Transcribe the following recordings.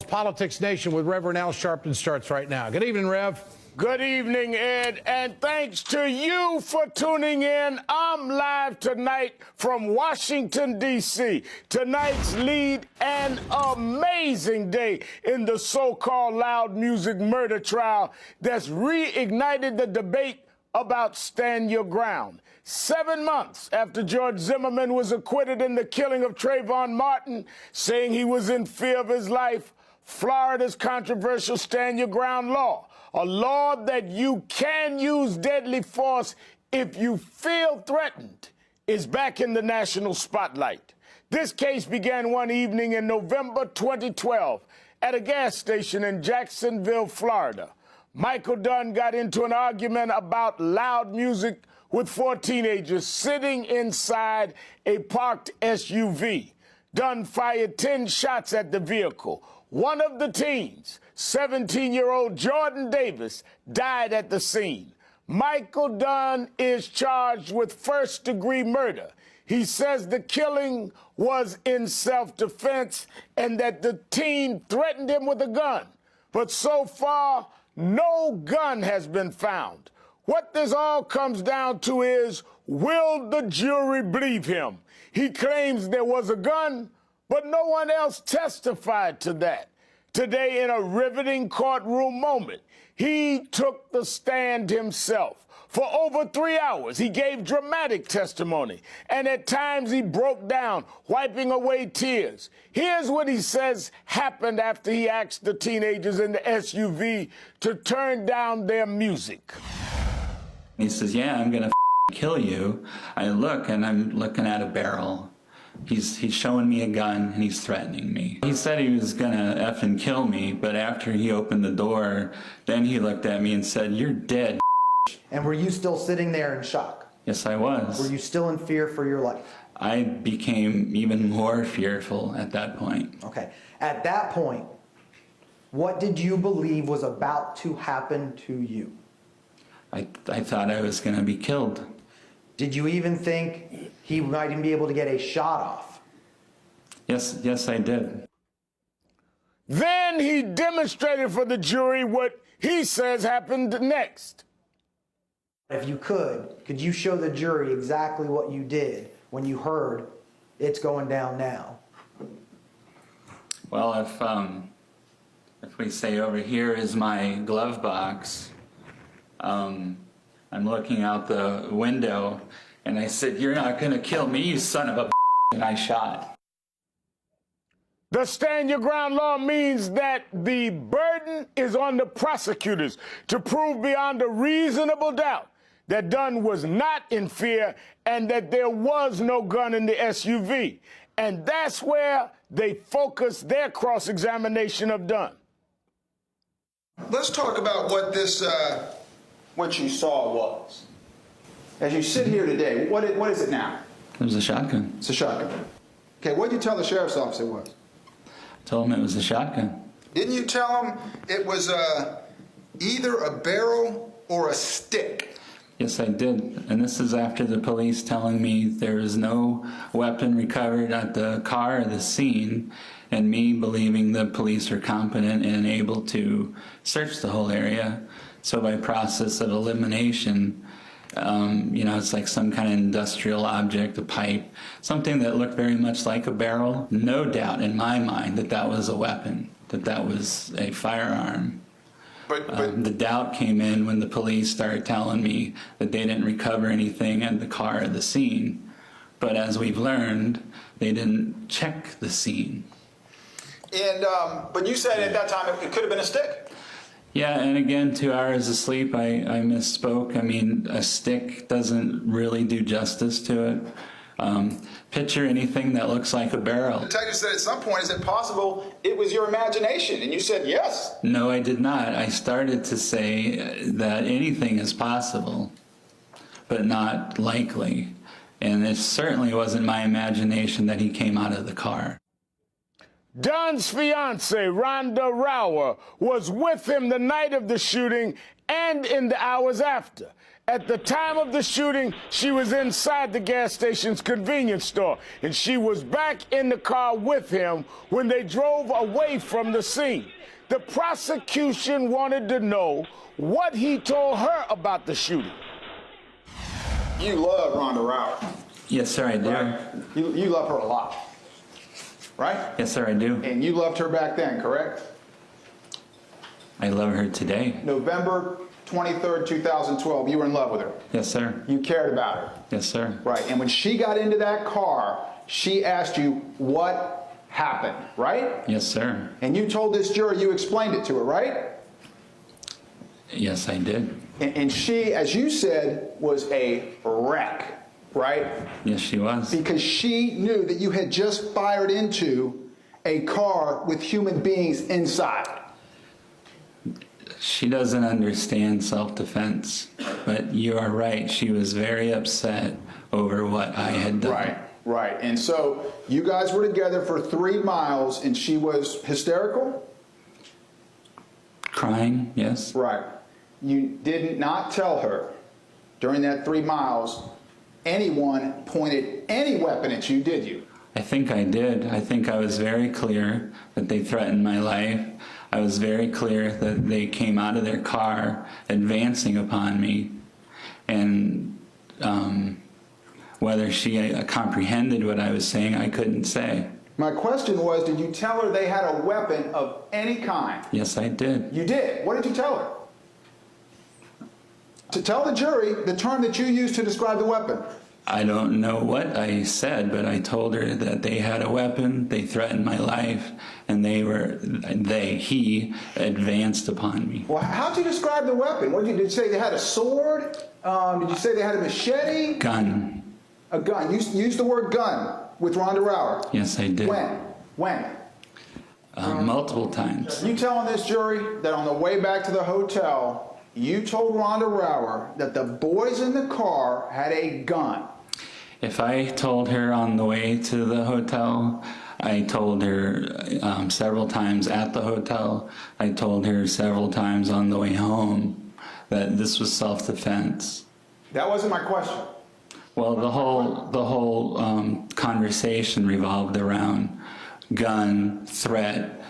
Politics Nation with Reverend Al Sharpton starts right now. Good evening, Rev. Good evening, Ed, and thanks to you for tuning in. I'm live tonight from Washington, D.C. Tonight's lead, an amazing day in the so-called loud music murder trial that's reignited the debate about stand your ground. 7 months after George Zimmerman was acquitted in the killing of Trayvon Martin, saying he was in fear of his life, Florida's controversial stand your ground law, a law that you can use deadly force if you feel threatened, is back in the national spotlight. This case began one evening in November 2012 at a gas station in Jacksonville, Florida. Michael Dunn got into an argument about loud music with 4 teenagers sitting inside a parked SUV. Dunn fired 10 shots at the vehicle. One of the teens, 17-year-old Jordan Davis, died at the scene. Michael Dunn is charged with first-degree murder. He says the killing was in self-defense and that the teen threatened him with a gun. But so far, no gun has been found. What this all comes down to is, will the jury believe him? He claims there was a gun, but no one else testified to that. Today, in a riveting courtroom moment, he took the stand himself. For over 3 hours, he gave dramatic testimony, and at times he broke down, wiping away tears. Here's what he says happened after he asked the teenagers in the SUV to turn down their music. He says, yeah, I'm gonna kill you. I look, and I'm looking at a barrel. He's showing me a gun, and he's threatening me. He said he was gonna effing kill me, but after he opened the door, then he looked at me and said, you're dead. And were you still sitting there in shock? Yes, I was. Were you still in fear for your life? I became even more fearful at that point. Okay. At that point, what did you believe was about to happen to you? I thought I was gonna be killed. Did you even think he might even be able to get a shot off? Yes, I did. Then he demonstrated for the jury what he says happened next. If you could you show the jury exactly what you did when you heard it's going down now? Well, if we say over here is my glove box, I'm looking out the window, and I said, you're not gonna kill me, you son of a b****, and I shot. The stand your ground law means that the burden is on the prosecutors to prove beyond a reasonable doubt that Dunn was not in fear and that there was no gun in the SUV. And that's where they focus their cross-examination of Dunn. Let's talk about what this, what you saw was. As you sit here today, what is it now? It was a shotgun. It's a shotgun. Okay, what did you tell the sheriff's office it was? I told him it was a shotgun. Didn't you tell him it was either a barrel or a stick? Yes, I did. And this is after the police telling me there is no weapon recovered at the car or the scene, and me believing the police are competent and able to search the whole area. So by process of elimination, you know, it's like some kind of industrial object, a pipe, something that looked very much like a barrel. No doubt in my mind that that was a weapon, that that was a firearm. But the doubt came in when the police started telling me that they didn't recover anything at the car or the scene. But as we've learned, they didn't check the scene. And but you said at that time it could have been a stick. Yeah, and again, 2 hours of sleep, I misspoke. I mean, a stick doesn't really do justice to it. Picture anything that looks like a barrel. The detective said at some point, is it possible it was your imagination? And you said yes. No, I did not. I started to say that anything is possible, but not likely. And it certainly wasn't my imagination that he came out of the car. Dunn's fiancée, Rhonda Rower, was with him the night of the shooting and in the hours after. At the time of the shooting, she was inside the gas station's convenience store, and she was back in the car with him when they drove away from the scene. The prosecution wanted to know what he told her about the shooting. You love Rhonda Rower. Yes, sir, I do. Right? You love her a lot, right? Yes, sir, I do. And you loved her back then, correct? I love her today. November 23rd, 2012, you were in love with her. Yes, sir. You cared about her. Yes, sir. Right, and when she got into that car, she asked you what happened, right? Yes, sir. And you told this jury, you explained it to her, right? Yes, I did. And she, as you said, was a wreck, right? Yes, she was. Because she knew that you had just fired into a car with human beings inside. She doesn't understand self-defense, but you are right. She was very upset over what I had done. Right, right. And so you guys were together for 3 miles and she was hysterical? Crying, yes. Right. You did not tell her during that 3 miles anyone pointed any weapon at you, did you? I think I did. I think I was very clear that they threatened my life. I was very clear that they came out of their car advancing upon me. And whether she comprehended what I was saying, I couldn't say. My question was, did you tell her they had a weapon of any kind? Yes, I did. You did. What did you tell her? To tell the jury the term that you used to describe the weapon. I don't know what I said, but I told her that they had a weapon, they threatened my life, and he advanced upon me. Well, how'd you describe the weapon? Did you say they had a sword? Did you say they had a machete? Gun. A gun. You used the word gun with Rhonda Rower. Yes, I did. When? Multiple times. You telling this jury that on the way back to the hotel, you told Rhonda Rower that the boys in the car had a gun. If I told her on the way to the hotel, I told her several times at the hotel, I told her several times on the way home that this was self-defense. That wasn't my question. Well, the whole conversation revolved around gun, threat.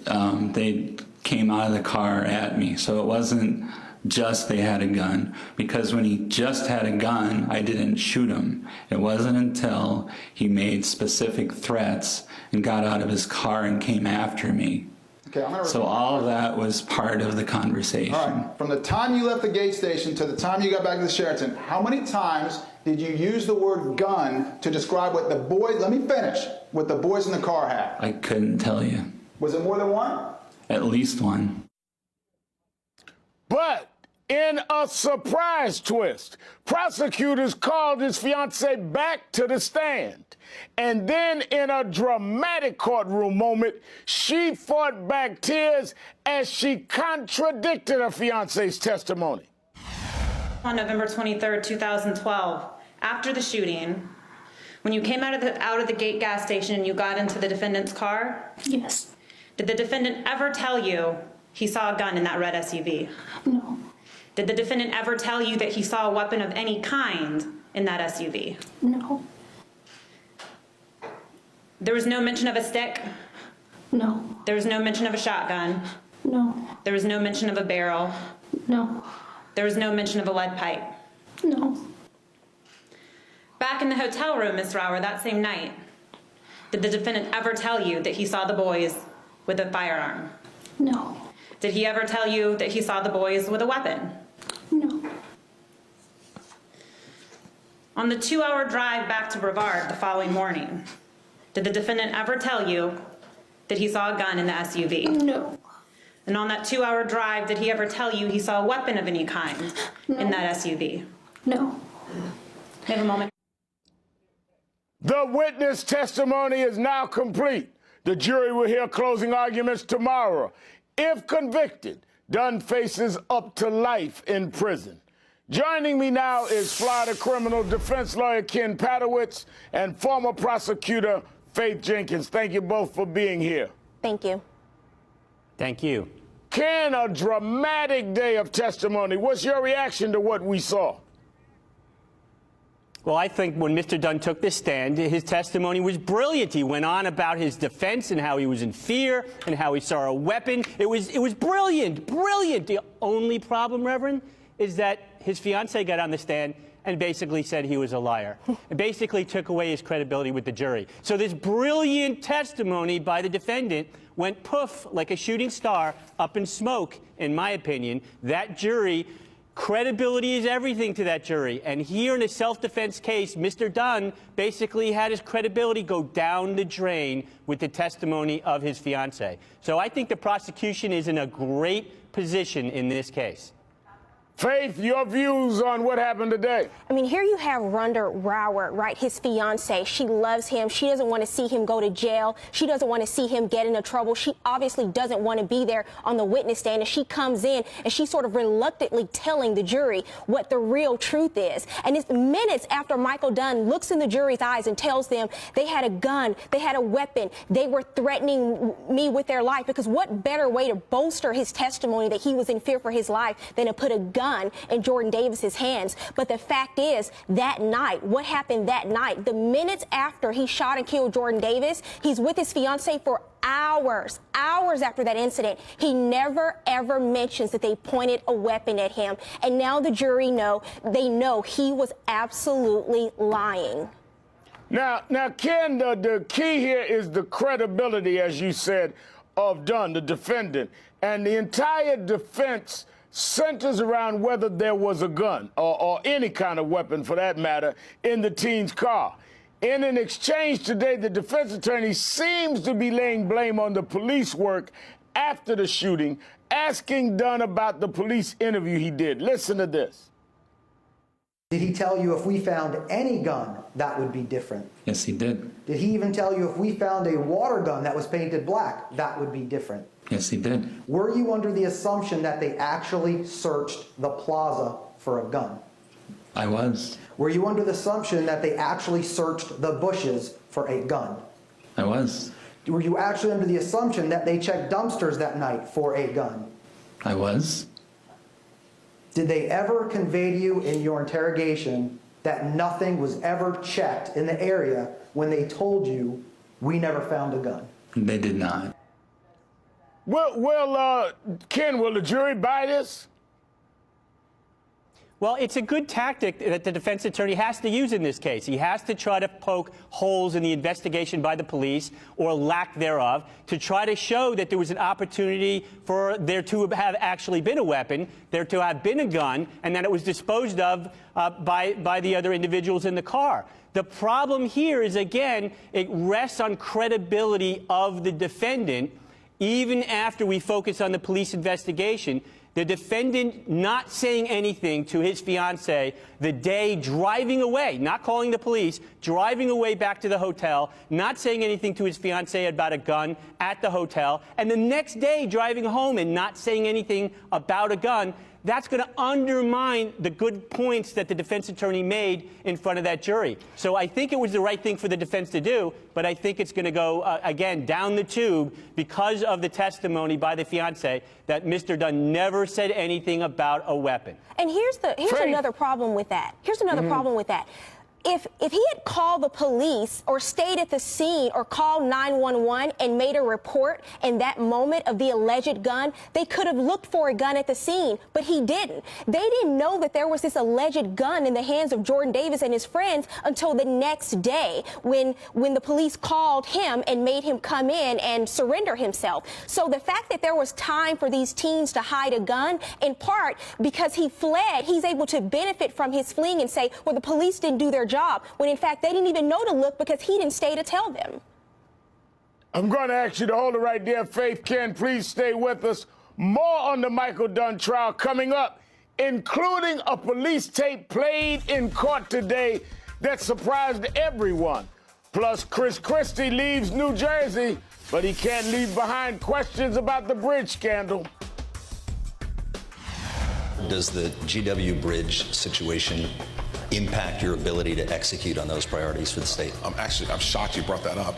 They came out of the car at me, so it wasn't just they had a gun, because when he just had a gun, I didn't shoot him. It wasn't until he made specific threats and got out of his car and came after me. Okay, so all of that was part of the conversation. All right. From the time you left the gate station to the time you got back to the Sheraton, how many times did you use the word gun to describe what the boys, let me finish, what the boys in the car had? I couldn't tell you. Was it more than one? At least one. But in a surprise twist, prosecutors called his fiancee back to the stand. And then in a dramatic courtroom moment, she fought back tears as she contradicted her fiance's testimony. On November 23rd, 2012, after the shooting, when you came out of the gate gas station and you got into the defendant's car? Yes. Did the defendant ever tell you he saw a gun in that red SUV? No. Did the defendant ever tell you that he saw a weapon of any kind in that SUV? No. There was no mention of a stick? No. There was no mention of a shotgun? No. There was no mention of a barrel? No. There was no mention of a lead pipe? No. Back in the hotel room, Ms. Rower, that same night, did the defendant ever tell you that he saw the boys with a firearm? No. Did he ever tell you that he saw the boys with a weapon? No. On the 2-hour drive back to Brevard the following morning, did the defendant ever tell you that he saw a gun in the SUV? No. And on that 2-hour drive, did he ever tell you he saw a weapon of any kind in that SUV? No. Have a moment. The witness testimony is now complete. The jury will hear closing arguments tomorrow. If convicted, Dunn faces up to life in prison. Joining me now is Florida criminal defense lawyer Ken Padowitz and former prosecutor Faith Jenkins. Thank you both for being here. Thank you. Thank you. Ken, a dramatic day of testimony. What's your reaction to what we saw? Well, I think when Mr. Dunn took the stand, his testimony was brilliant. He went on about his defense and how he was in fear and how he saw a weapon. It was brilliant, brilliant. The only problem, Reverend, is that his fiancée got on the stand and basically said he was a liar. It basically took away his credibility with the jury. So this brilliant testimony by the defendant went poof, like a shooting star, up in smoke, in my opinion. That jury, credibility is everything to that jury. And here in a self-defense case, Mr. Dunn basically had his credibility go down the drain with the testimony of his fiancée. So I think the prosecution is in a great position in this case. Faith, your views on what happened today? I mean, here you have Rhonda Rauer, right, his fiancée. She loves him. She doesn't want to see him go to jail. She doesn't want to see him get into trouble. She obviously doesn't want to be there on the witness stand. And she comes in and she's sort of reluctantly telling the jury what the real truth is. And it's minutes after Michael Dunn looks in the jury's eyes and tells them they had a gun, they had a weapon, they were threatening me with their life. Because what better way to bolster his testimony that he was in fear for his life than to put a gun in Jordan Davis's hands? But the fact is, that night, what happened that night, the minutes after he shot and killed Jordan Davis, he's with his fiancée for hours after that incident. He never, ever mentions that they pointed a weapon at him. And now the jury know he was absolutely lying. Now, Ken, the key here is the credibility, as you said, of Dunn, the defendant. And the entire defense centers around whether there was a gun or any kind of weapon, for that matter, in the teen's car. In an exchange today, the defense attorney seems to be laying blame on the police work after the shooting, asking Dunn about the police interview he did. Listen to this. Did he tell you if we found any gun, that would be different? Yes, he did. Did he even tell you if we found a water gun that was painted black, that would be different? Yes, he did. Were you under the assumption that they actually searched the plaza for a gun? I was. Were you under the assumption that they actually searched the bushes for a gun? I was. Were you actually under the assumption that they checked dumpsters that night for a gun? I was. Did they ever convey to you in your interrogation that nothing was ever checked in the area when they told you, we never found a gun? They did not. Well, Ken, will the jury buy this? Well, it's a good tactic that the defense attorney has to use in this case. He has to try to poke holes in the investigation by the police, or lack thereof, to try to show that there was an opportunity for there to have actually been a weapon, there to have been a gun, and that it was disposed of by the other individuals in the car. The problem here is, again, it rests on credibility of the defendant. Even after we focus on the police investigation, the defendant not saying anything to his fiancée the day driving away, not calling the police, driving away back to the hotel, not saying anything to his fiancée about a gun at the hotel, and the next day driving home and not saying anything about a gun. That's going to undermine the good points that the defense attorney made in front of that jury. So I think it was the right thing for the defense to do, but I think it's going to go, again, down the tube because of the testimony by the fiancé that Mr. Dunn never said anything about a weapon. And here's another problem with that. Here's another problem with that. If he had called the police or stayed at the scene or called 911 and made a report in that moment of the alleged gun, they could have looked for a gun at the scene, but he didn't. They didn't know that there was this alleged gun in the hands of Jordan Davis and his friends until the next day when the police called him and made him come in and surrender himself. So the fact that there was time for these teens to hide a gun, in part because he fled, he's able to benefit from his fleeing and say, well, the police didn't do their job, when in fact they didn't even know to look because he didn't stay to tell them. I'm going to ask you to hold it right there, Faith. Ken, please stay with us. More on the Michael Dunn trial coming up, including a police tape played in court today that surprised everyone. Plus, Chris Christie leaves New Jersey, but he can't leave behind questions about the bridge scandal. Does the GW Bridge situation impact your ability to execute on those priorities for the state? I'm shocked you brought that up.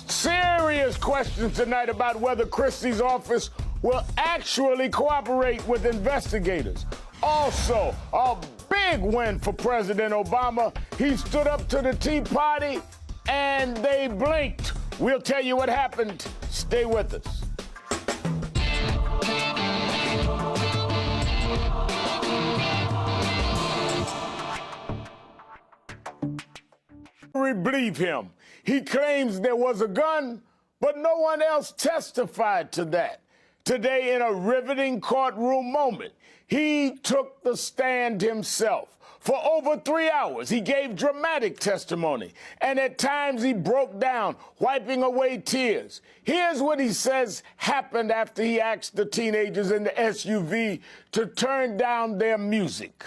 Serious questions tonight about whether Christie's office will actually cooperate with investigators. Also, a big win for President Obama. He stood up to the Tea Party and they blinked. We'll tell you what happened. Stay with us. We believe him. He claims there was a gun, but no one else testified to that. Today, in a riveting courtroom moment, he took the stand himself. For over 3 hours, he gave dramatic testimony, and at times he broke down, wiping away tears. Here's what he says happened after he asked the teenagers in the SUV to turn down their music.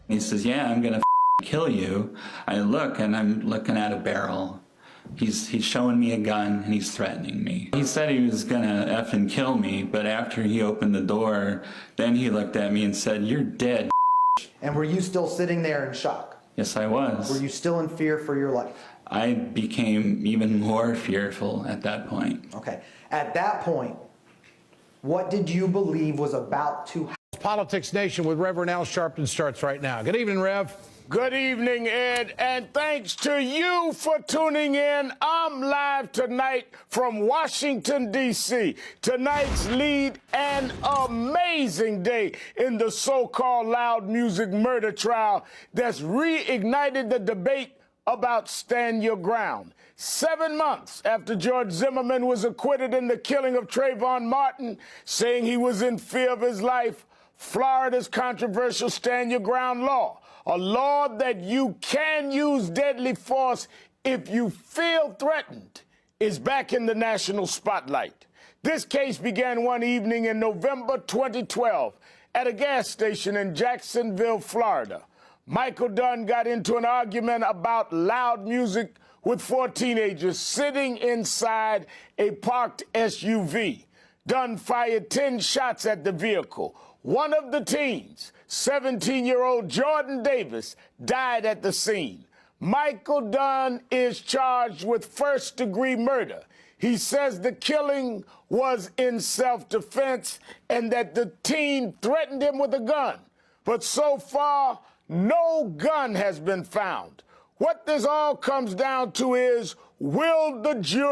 He says, yeah, I'm going to kill you. I look, and I'm looking at a barrel. He's showing me a gun, and he's threatening me. He said he was going to effing kill me, but after he opened the door, then he looked at me and said, you're dead. And were you still sitting there in shock? Yes, I was. Were you still in fear for your life? I became even more fearful at that point. Okay. At that point, what did you believe was about to happen? Politics Nation with Reverend Al Sharpton starts right now. Good evening, Rev. Good evening, Ed, and thanks to you for tuning in. I'm live tonight from Washington, D.C. Tonight's lead, an amazing day in the so-called loud music murder trial that's reignited the debate about stand your ground. 7 months after George Zimmerman was acquitted in the killing of Trayvon Martin, saying he was in fear of his life, Florida's controversial stand your ground law, a law that you can use deadly force if you feel threatened, is back in the national spotlight. This case began one evening in November 2012 at a gas station in Jacksonville, Florida. Michael Dunn got into an argument about loud music with 4 teenagers sitting inside a parked SUV. Dunn fired 10 shots at the vehicle. One of the teens, 17-year-old Jordan Davis, died at the scene. Michael Dunn is charged with first-degree murder. He says the killing was in self-defense and that the teen threatened him with a gun. But so far, no gun has been found. What this all comes down to is, will the jury